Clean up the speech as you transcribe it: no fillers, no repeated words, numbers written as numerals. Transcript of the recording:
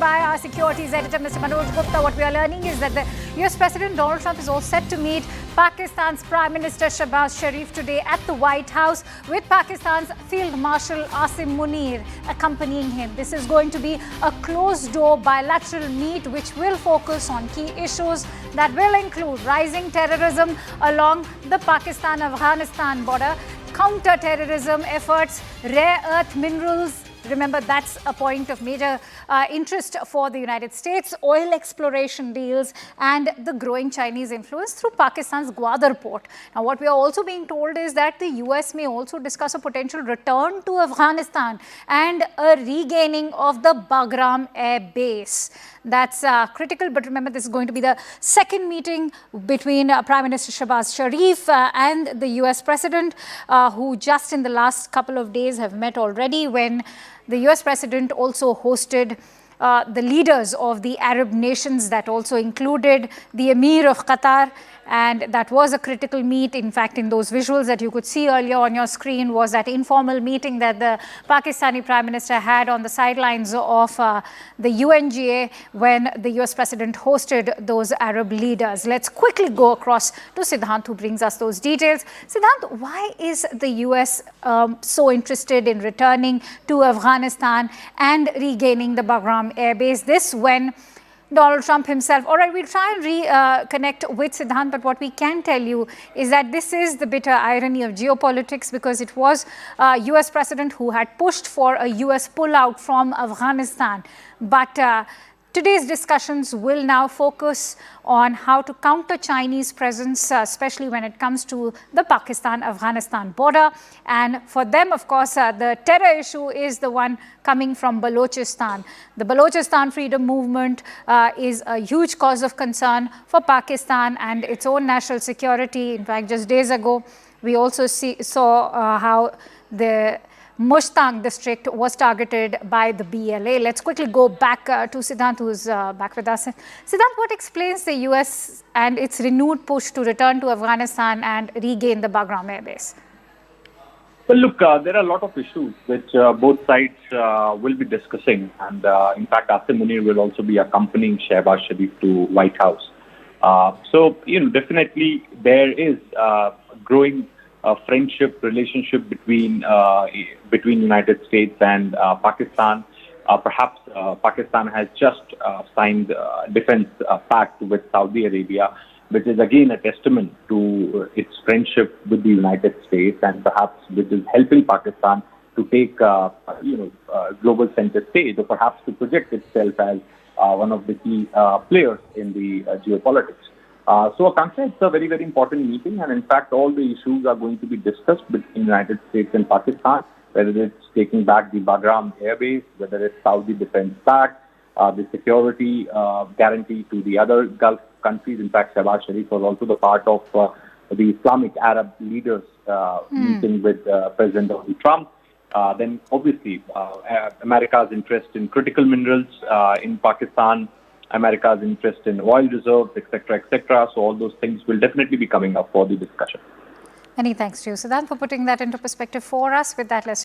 By our securities editor, Mr. Manoj Gupta, what we are learning is that the US President Donald Trump is all set to meet Pakistan's Prime Minister Shehbaz Sharif today at the White House, with Pakistan's Field Marshal Asim Munir accompanying him. This is going to be a closed-door bilateral meet which will focus on key issues that will include rising terrorism along the Pakistan-Afghanistan border, counter-terrorism efforts, rare earth minerals. Remember, that's a point of major interest for the United States, oil exploration deals, and the growing Chinese influence through Pakistan's Gwadar port. Now, what we are also being told is that the US may also discuss a potential return to Afghanistan and a regaining of the Bagram Air Base. That's critical, but remember, this is going to be the second meeting between Prime Minister Shehbaz Sharif and the US President, who just in the last couple of days have met already, when the US President also hosted the leaders of the Arab nations. That also included the Emir of Qatar, and that was a critical meet. In fact, in those visuals that you could see earlier on your screen was that informal meeting that the Pakistani Prime Minister had on the sidelines of the UNGA when the US President hosted those Arab leaders. Let's quickly go across to Siddhant, who brings us those details. Siddhant, why is the US so interested in returning to Afghanistan and regaining the Bagram Air Base? This when Donald Trump himself. All right, we'll try and reconnect with Siddhant, but what we can tell you is that this is the bitter irony of geopolitics, because it was US President who had pushed for a US pullout from Afghanistan. But today's discussions will now focus on how to counter Chinese presence, especially when it comes to the Pakistan-Afghanistan border. And for them, of course, the terror issue is the one coming from Balochistan. The Balochistan freedom movement is a huge cause of concern for Pakistan and its own national security. In fact, just days ago, we also saw how the Mushtaq district was targeted by the BLA. Let's quickly go back to Siddhant, who's back with us. Siddhant, what explains the US and its renewed push to return to Afghanistan and regain the Bagram Air Base? Well, look, there are a lot of issues which both sides will be discussing. And in fact, Asim Munir will also be accompanying Shehbaz Sharif to White House. So, definitely there is growing friendship relationship between United States and Pakistan. Perhaps Pakistan has just signed a defense pact with Saudi Arabia, which is again a testament to its friendship with the United States, and perhaps which is helping Pakistan to take global center stage, or perhaps to project itself as one of the key players in the geopolitics. So, Akanksha, it's a very, very important meeting, and in fact, all the issues are going to be discussed between the United States and Pakistan, whether it's taking back the Bagram Air Base, whether it's Saudi Defense Pact, the security guarantee to the other Gulf countries. In fact, Shehbaz Sharif was also the part of the Islamic Arab leaders meeting with President Donald Trump. Then, obviously, America's interest in critical minerals in Pakistan, America's interest in oil reserves, etc., etc. So all those things will definitely be coming up for the discussion. Many thanks to you, Siddhant, for putting that into perspective for us. With that, let's